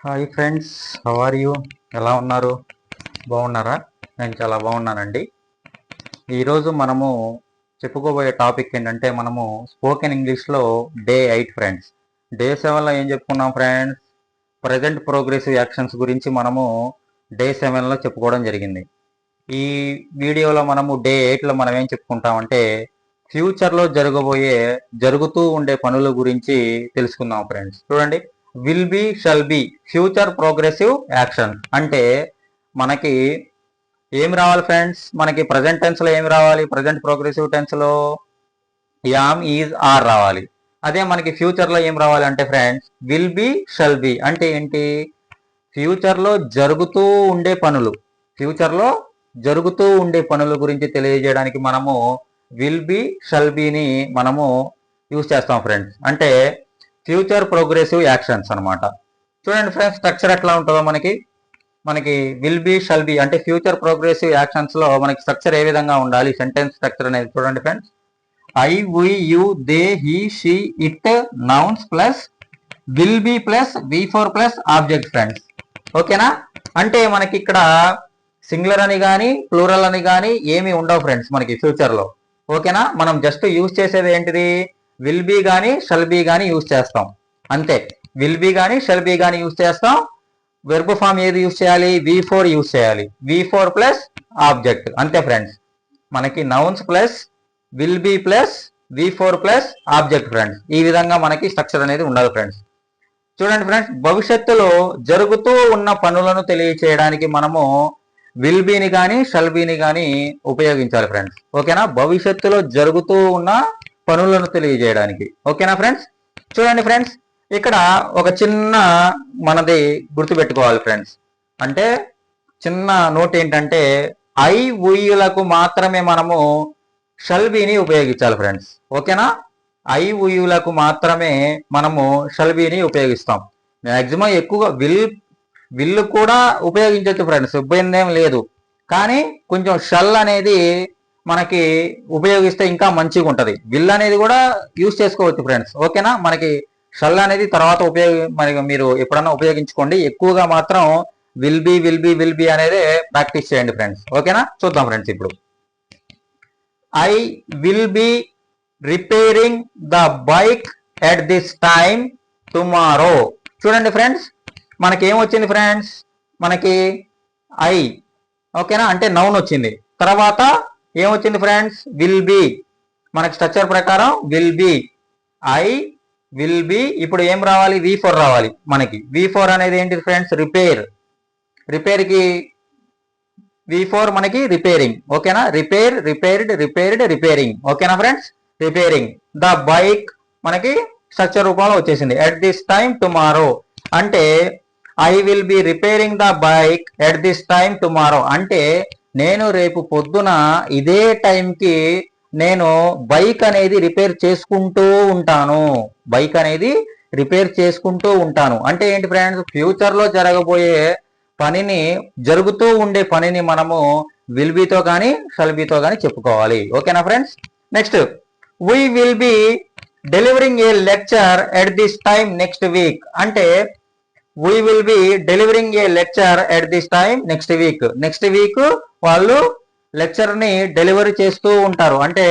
Hi friends, how are you? ఎలా ఉన్నారు? బాగున్నారా? నేను చాలా బాగున్నానండి. ఈరోజు మనము చెప్పుకోబోయే టాపిక్ ఏంటంటే మనము స్పోకెన్ ఇంగ్లీష్లో డే 8 ఫ్రెండ్స్. డే 7లో ఏం చెప్పుకున్నాం ఫ్రెండ్స్? ప్రజెంట్ ప్రోగ్రెసివ్ యాక్షన్స్ గురించి మనము డే 7లో చెప్పుకోవడం జరిగింది. ఈ వీడియోలో మనము డే 8లో మనం ఏం చెప్పుకుంటామంటే ఫ్యూచర్లో జరుగుతూ ఉండే పనుల గురించి తెలుసుకుందాం ఫ్రెండ్స్. చూడండి, will be, shall be, future progressive action అంటే మనకి ఏం రావాలి ఫ్రెండ్స్? మనకి ప్రజెంట్ టెన్స్ లో ఏమి రావాలి? ప్రజెంట్ ప్రోగ్రెసివ్ టెన్స్ లో యామ్, ఈజ్, ఆర్ రావాలి. అదే మనకి ఫ్యూచర్ లో ఏం రావాలి అంటే friends will be, shall be అంటే ఏంటి? ఫ్యూచర్ లో జరుగుతూ ఉండే పనులు, ఫ్యూచర్ లో జరుగుతూ ఉండే పనుల గురించి తెలియజేయడానికి మనము విల్ బి, షల్ బిని మనము యూజ్ చేస్తాం ఫ్రెండ్స్. అంటే ఫ్యూచర్ ప్రోగ్రెసివ్ యాక్షన్స్ అనమాట. చూడండి ఫ్రెండ్స్, స్ట్రక్చర్ ఎట్లా ఉంటుందో మనకి విల్ బి, షల్ బి అంటే ఫ్యూచర్ ప్రోగ్రెసివ్ యాక్షన్స్ లో మనకి స్ట్రక్చర్ ఏ విధంగా ఉండాలి? సెంటెన్స్ స్ట్రక్చర్ అనేది చూడండి friends. I, we, you, they, he, she, it, nouns plus will be plus V4 plus object friends. ఓకేనా? అంటే మనకి ఇక్కడ సింగులర్ అని కానీ ప్లూరల్ అని కానీ ఏమి ఉండవు ఫ్రెండ్స్ మనకి ఫ్యూచర్ లో. ఓకేనా? మనం జస్ట్ యూజ్ చేసేది ఏంటిది? విల్ బి గానీ షల్ బి గానీ యూజ్ చేస్తాం అంతే. విల్ బి గానీ షల్ బి గానీ యూజ్ చేస్తాం. వెర్బ్ ఫామ్ ఏది యూజ్ చేయాలి? V4 యూజ్ చేయాలి. V4 ప్లస్ ఆబ్జెక్ట్ అంతే ఫ్రెండ్స్. మనకి nouns plus will be plus V4 plus object friends. ఈ విధంగా మనకి స్ట్రక్చర్ అనేది ఉండాలి ఫ్రెండ్స్. చూడండి ఫ్రెండ్స్, భవిష్యత్తులో జరుగుతూ ఉన్న పనులను తెలియచేయడానికి మనము విల్ బీని కానీ షల్ బీని కానీ ఉపయోగించాలి ఫ్రెండ్స్. ఓకేనా? భవిష్యత్తులో జరుగుతూ ఉన్న పనులను తెలియజేయడానికి. ఓకేనా ఫ్రెండ్స్? చూడండి ఫ్రెండ్స్, ఇక్కడ ఒక చిన్న మనది గుర్తుపెట్టుకోవాలి ఫ్రెండ్స్. అంటే చిన్న నోట్ ఏంటంటే ఐ, ఉయ్యులకు మాత్రమే మనము షల్ బీని ఉపయోగించాలి ఫ్రెండ్స్. ఓకేనా? ఐ, ఉయ్యులకు మాత్రమే మనము షల్ బీని ఉపయోగిస్తాం. మ్యాక్సిమం ఎక్కువగా విల్ కూడా ఉపయోగించవచ్చు ఫ్రెండ్స్, ఇబ్బంది ఏం లేదు. కానీ కొంచెం షల్ అనేది మనకి ఉపయోగిస్తే ఇంకా మంచిగా ఉంటది. విల్ అనేది కూడా యూజ్ చేసుకోవచ్చు ఫ్రెండ్స్. ఓకేనా? మనకి షల్ అనేది తర్వాత మీరు ఎప్పుడన్నా ఉపయోగించుకోండి. ఎక్కువగా మాత్రం విల్ బి అనేది ప్రాక్టీస్ చేయండి ఫ్రెండ్స్. ఓకేనా? చూద్దాం ఫ్రెండ్స్. ఇప్పుడు I will be repairing the bike at this time tomorrow. చూడండి ఫ్రెండ్స్, మనకి ఏమొచ్చింది ఫ్రెండ్స్? మనకి ఐ, ఓకేనా, అంటే నౌన్ వచ్చింది. తర్వాత ఏమొచ్చింది ఫ్రెండ్స్? Will be. మనకి స్ట్రక్చర్ ప్రకారం will be, I will be. ఇప్పుడు ఏం రావాలి? V4 రావాలి మనకి. V4 అనేది ఏంటి ఫ్రెండ్స్? రిపేర్ కి V4 మనకి రిపేరింగ్. ఓకేనా? రిపేరింగ్. ఓకేనా ఫ్రెండ్స్? రిపేరింగ్ ద బైక్ మనకి స్ట్రక్చర్ రూపంలో వచ్చేసింది. ఎట్ దిస్ టైమ్ టుమారో అంటే I will be repairing the bike at this time tomorrow అంటే నేను రేపు పొద్దున ఇదే టైంకి నేను బైక్ అనేది రిపేర్ చేసుకుంటూ ఉంటాను. బైక్ అనేది రిపేర్ చేసుకుంటూ ఉంటాను అంటే ఏంటి ఫ్రెండ్స్? ఫ్యూచర్ లో జరుగుతూ ఉండే పనిని మనము విల్ బితో కానీ షల్ బితో కానీ చెప్పుకోవాలి. ఓకేనా friends? Next, we will be delivering a lecture at this time next week అంటే we will be delivering a lecture at this time next week. Next week వాళ్ళు లెక్చర్ ని డెలివరీ చేస్తూ ఉంటారు అంటే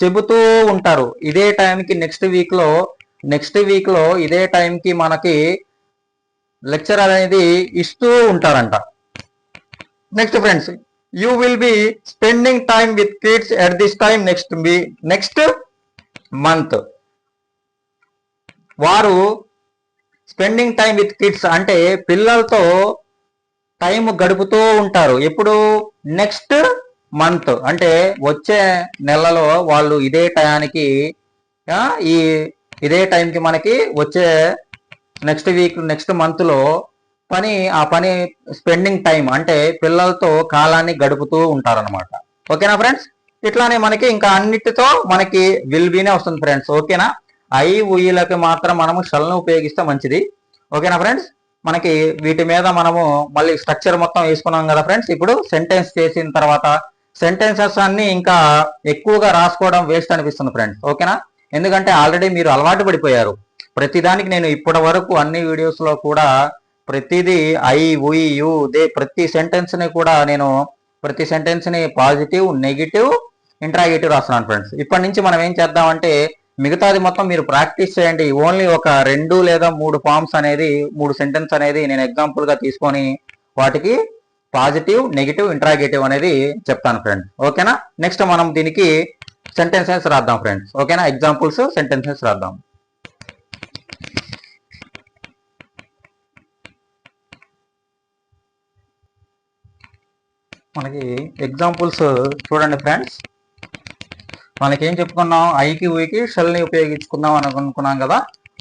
చెబుతూ ఉంటారు. ఇదే టైంకి నెక్స్ట్ వీక్ లో ఇదే టైంకి మనకి లెక్చర్ అనేది ఇస్తూ ఉంటారంట. Next friends, you will be spending time with kids at this time next month. వారు స్పెండింగ్ టైం విత్ కిడ్స్ అంటే పిల్లలతో టైం గడుపుతూ ఉంటారు. ఎప్పుడు? నెక్స్ట్ మంత్ అంటే వచ్చే నెలలో వాళ్ళు ఇదే టయానికి ఇదే టైంకి మనకి వచ్చే నెక్స్ట్ మంత్ లో ఆ పని స్పెండింగ్ టైం అంటే పిల్లలతో కాలాన్ని గడుపుతూ ఉంటారనమాట. ఓకేనా ఫ్రెండ్స్? ఇట్లానే మనకి ఇంకా అన్నిటితో మనకి విల్ బీనే వస్తుంది ఫ్రెండ్స్. ఓకేనా? ఐ, ఉయ్యులకి మాత్రం మనము షల్ను ఉపయోగిస్తే మంచిది. ఓకేనా ఫ్రెండ్స్? మనకి వీటి మీద మనము మళ్ళీ స్ట్రక్చర్ మొత్తం వేసుకున్నాం కదా ఫ్రెండ్స్. ఇప్పుడు సెంటెన్స్ చేసిన తర్వాత సెంటెన్సెస్ అన్ని ఇంకా ఎక్కువగా రాసుకోవడం వేస్ట్ అనిపిస్తుంది ఫ్రెండ్స్. ఓకేనా? ఎందుకంటే ఆల్రెడీ మీరు అలవాటు పడిపోయారు. ప్రతిదానికి నేను ఇప్పటి వరకు అన్ని వీడియోస్ లో కూడా ప్రతిదీ ఐ ఉయ్ యు దే ప్రతి సెంటెన్స్ ని కూడా నేను ప్రతి సెంటెన్స్ ని పాజిటివ్, నెగిటివ్, ఇంట్రాగేటివ్ రాస్తున్నాను ఫ్రెండ్స్. ఇప్పటి నుంచి మనం ఏం చేద్దామంటే మిగతాది మొత్తం మీరు ప్రాక్టీస్ చేయండి. ఓన్లీ ఒక 2 లేదా 3 ఫార్మ్స్ అనేది 3 సెంటెన్స్ అనేది నేను ఎగ్జాంపుల్ గా తీసుకొని వాటికి పాజిటివ్, నెగిటివ్, ఇంట్రాగేటివ్ అనేది చెప్తాను ఫ్రెండ్స్. ఓకేనా? నెక్స్ట్ మనం దీనికి సెంటెన్సెస్ రాద్దాం ఫ్రెండ్స్. ఓకేనా? ఎగ్జాంపుల్స్ సెంటెన్సెస్ రాద్దాం. మనకి ఎగ్జాంపుల్స్ చూడండి ఫ్రెండ్స్. మనకి ఏం చెప్పుకున్నాం, ఐకి ఊకి షెల్ని ఉపయోగించుకుందాం అని అనుకున్నాం కదా.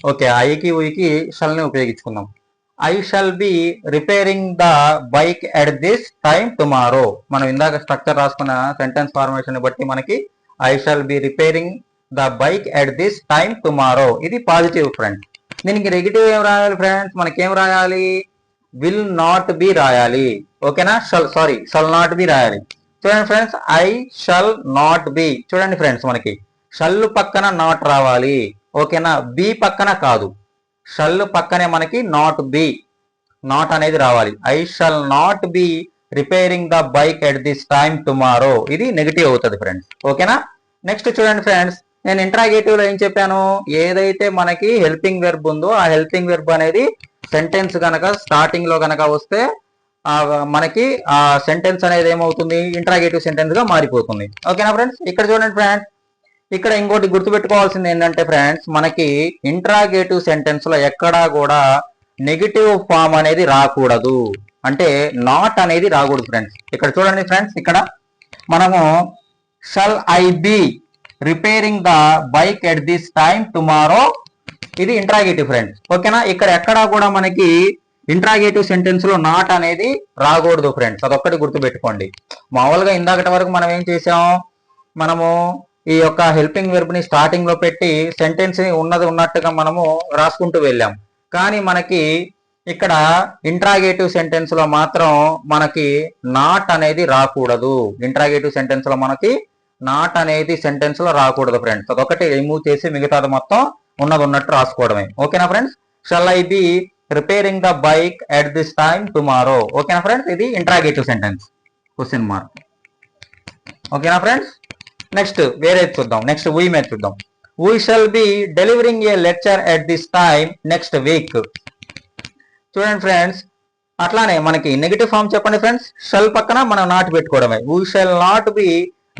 ఓకే, ఐకి ఊకి షెల్ని ఉపయోగించుకుందాం. I shall be repairing the bike at this time tomorrow. మనం ఇందాక స్ట్రక్చర్ రాసుకున్న సెంటెన్స్ ఫార్మేషన్ బట్టి మనకి I shall be repairing the bike at this time tomorrow ఇది పాజిటివ్ ఫ్రెండ్స్. దీనికి నెగిటివ్ ఏం రాయాలి ఫ్రెండ్స్? మనకేం రాయాలి? విల్ నాట్ బి రాయాలి. ఓకేనా? షల్ నాట్ బి రాయాలి. చూడండి friends, I shall not B. చూడండి ఫ్రెండ్స్, మనకి షల్ పక్కన నాట్ రావాలి. ఓకేనా? బి పక్కన కాదు, షల్ పక్కనే మనకి నాట్ బి, నాట్ అనేది రావాలి. I shall not B repairing the bike at this time tomorrow ఇది నెగిటివ్ అవుతుంది ఫ్రెండ్స్. ఓకేనా? నెక్స్ట్ చూడండి ఫ్రెండ్స్, నేను ఇంట్రాగేటివ్ లో ఏం చెప్పాను? ఏదైతే మనకి హెల్పింగ్ వెర్బ్ ఉందో ఆ హెల్పింగ్ వెర్బ్ అనేది సెంటెన్స్ గనక స్టార్టింగ్ లో గనక వస్తే మనకి ఆ సెంటెన్స్ అనేది ఏమవుతుంది? ఇంట్రాగేటివ్ సెంటెన్స్ గా మారిపోతుంది. ఓకేనా ఫ్రెండ్స్? ఇక్కడ చూడండి ఫ్రెండ్స్, ఇక్కడ ఇంకోటి గుర్తుపెట్టుకోవాల్సింది ఏంటంటే ఫ్రెండ్స్, మనకి ఇంట్రాగేటివ్ సెంటెన్స్ లో ఎక్కడా కూడా నెగిటివ్ ఫామ్ అనేది రాకూడదు. అంటే నాట్ అనేది రాకూడదు ఫ్రెండ్స్. ఇక్కడ చూడండి ఫ్రెండ్స్, ఇక్కడ మనము shall I be repairing the bike at this time tomorrow ఇది ఇంట్రాగేటివ్ ఫ్రెండ్స్. ఓకేనా? ఇక్కడ ఎక్కడా కూడా మనకి ఇంట్రాగేటివ్ సెంటెన్స్ లో నాట్ అనేది రాకూడదు ఫ్రెండ్స్. అదొక్కటి గుర్తుపెట్టుకోండి. మామూలుగా ఇందాకటి వరకు మనం ఏం చేసాం, మనము ఈ యొక్క హెల్పింగ్ వెర్బ్ ని స్టార్టింగ్ లో పెట్టి సెంటెన్స్ ని ఉన్నది ఉన్నట్టుగా మనము రాసుకుంటూ వెళ్ళాం. కానీ మనకి ఇక్కడ ఇంట్రాగేటివ్ సెంటెన్స్ లో మాత్రం మనకి నాట్ అనేది రాకూడదు. ఇంట్రాగేటివ్ సెంటెన్స్ లో మనకి నాట్ అనేది సెంటెన్స్ లో రాకూడదు ఫ్రెండ్స్. అదొకటి రిమూవ్ చేసి మిగతాది మొత్తం ఉన్నది ఉన్నట్టు రాసుకోవడమే. ఓకేనా friends? Shall I be repairing the bike at this time tomorrow. ఓకేనా ఫ్రెండ్స్? ఇది ఇంట్రాగేటివ్ సెంటెన్స్, క్వశ్చన్ మార్క్. ఓకేనా ఫ్రెండ్స్? నెక్స్ట్ వేరే చూద్దాం. నెక్స్ట్ వీ మీద చూద్దాం. We shall be delivering a lecture at this time next week. చూడండి friends, అట్లానే మనకి నెగిటివ్ ఫామ్ చెప్పండి ఫ్రెండ్స్. షల్ పక్కన మనం నాట్ పెట్టుకోవడమే. We shall not be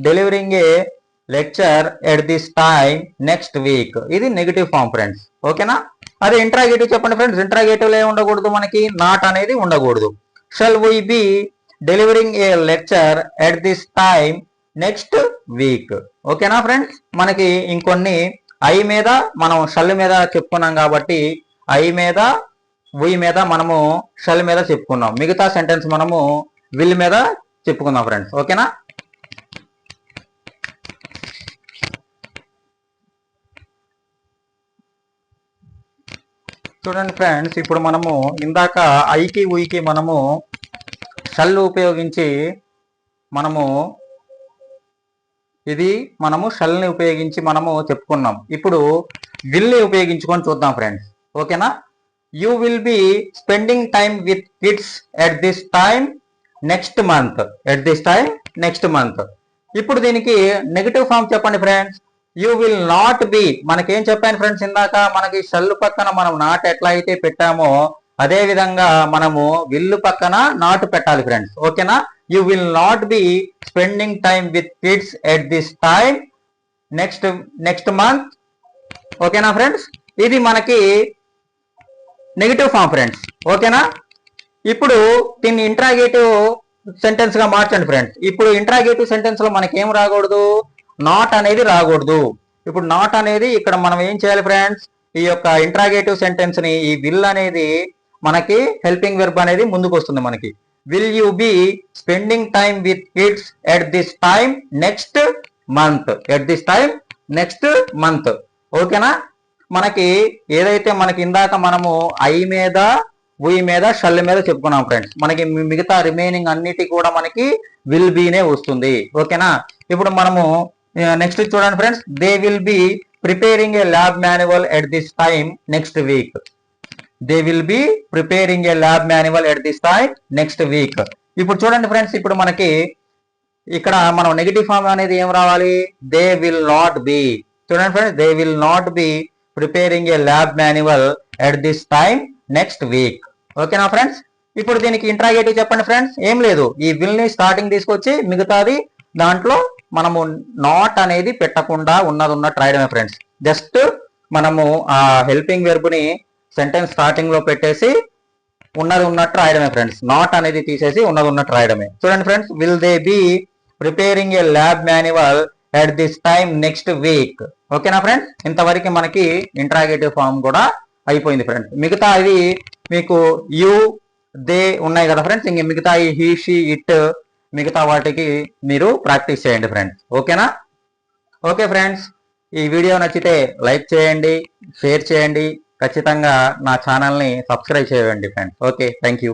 delivering a lecture at this time next week ఇది నెగిటివ్ ఫామ్ ఫ్రెండ్స్. ఓకేనా? అదే ఇంట్రాగేటివ్ చెప్పండి ఫ్రెండ్స్. ఇంట్రాగేటివ్ లో ఏమి ఉండకూడదు? మనకి నాట్ అనేది ఉండకూడదు. Shall we be delivering a lecture at this time next week. ఓకేనా ఫ్రెండ్స్? మనకి ఇంకొన్ని ఐ మీద మనం షల్ మీద చెప్పుకున్నాం కాబట్టి ఐ మీద వీ మీద మనము షల్ మీద చెప్పుకున్నాం. మిగతా సెంటెన్స్ మనము విల్ మీద చెప్పుకుందాం ఫ్రెండ్స్. ఓకేనా? చూడండి ఫ్రెండ్స్, ఇప్పుడు మనము ఇందాక ఐకి ఊకి మనము షల్ ఉపయోగించి మనము షల్ని ఉపయోగించి మనము చెప్పుకున్నాం. ఇప్పుడు విల్ ని ఉపయోగించుకొని చూద్దాం ఫ్రెండ్స్. ఓకేనా? You will be spending time with kids at this time next month. At this time next month. ఇప్పుడు దీనికి నెగిటివ్ ఫామ్ చెప్పండి friends. You will not be. మనకేం చెప్పాను ఫ్రెండ్స్ ఇందాక, మనకి షల్ పక్కన మనం నాట్ ఎట్లా అయితే పెట్టామో అదే విధంగా మనము విల్లు పక్కన నాట్ పెట్టాలి ఫ్రెండ్స్. ఓకేనా? You will not be spending time with kids at this time next month. ఓకేనా ఫ్రెండ్స్? ఇది మనకి నెగిటివ్ ఫామ్ ఫ్రెండ్స్. ఓకేనా? ఇప్పుడు దీన్ని ఇంట్రాగేటివ్ సెంటెన్స్ గా మార్చండి ఫ్రెండ్స్. ఇప్పుడు ఇంట్రాగేటివ్ సెంటెన్స్ లో మనకి ఏం రాకూడదు? నాట్ అనేది రాకూడదు. ఇప్పుడు నాట్ అనేది ఇక్కడ మనం ఏం చేయాలి ఫ్రెండ్స్? ఈ యొక్క ఇంట్రాగేటివ్ సెంటెన్స్ ని ఈ విల్ అనేది మనకి హెల్పింగ్ వెర్బ్ అనేది ముందుకు వస్తుంది. మనకి will you be spending time with kids at this time next month. At this time next month. ఓకేనా? మనకి ఏదైతే మనకి ఇందాక మనము ఐ మీద వీ మీద షల్ మీద చెప్పుకున్నాం ఫ్రెండ్స్. మనకి మిగతా రిమైనింగ్ అన్నిటి కూడా మనకి విల్ బీనే వస్తుంది. ఓకేనా? ఇప్పుడు మనము నెక్స్ట్ చూడండి friends. They will be preparing A lab manual at this time next week. They will be preparing A lab manual at this time next week. ఇప్పుడు చూడండి ఫ్రెండ్స్, ఇప్పుడు మనకి ఇక్కడ మనం నెగిటివ్ ఫామ్ అనేది ఏం రావాలి, దే విల్ నాట్ బి. చూడండి friends, they will not be preparing A lab manual at this time next week. ఓకేనా ఫ్రెండ్స్? ఇప్పుడు దీనికి ఇంట్రాగేటివ్ చెప్పండి ఫ్రెండ్స్. ఏం లేదు, ఈ విల్ ని స్టార్టింగ్ తీసుకొచ్చి మిగతాది దాంట్లో మనము నాట్ అనేది పెట్టకుండా ఉన్నట్టు రాయడమే ఫ్రెండ్స్. జస్ట్ మనము ఆ హెల్పింగ్ వెర్బ్ ని సెంటెన్స్ స్టార్టింగ్ లో పెట్టేసి ఉన్నట్టు రాయడమే ఫ్రెండ్స్. నాట్ అనేది తీసేసి ఉన్నట్టు రాయడమే. చూడండి friends, will they be preparing A lab manual at this time next week. ఓకేనా ఫ్రెండ్స్? ఇంతవరకు మనకి ఇంట్రాగేటివ్ ఫామ్ కూడా అయిపోయింది ఫ్రెండ్స్. మిగతా ఇవి మీకు యు, దే ఉన్నాయి కదా ఫ్రెండ్స్. ఇంక మిగతా ఈ హీ, షీ, ఇట్, మిగతా వాటికి మీరు ప్రాక్టీస్ చేయండి ఫ్రెండ్స్. ఓకేనా? ఓకే ఫ్రెండ్స్, ఈ వీడియో నచ్చితే లైక్ చేయండి, షేర్ చేయండి, ఖచ్చితంగా నా ఛానల్ని సబ్స్క్రైబ్ చేయండి ఫ్రెండ్స్. Okay, thank you.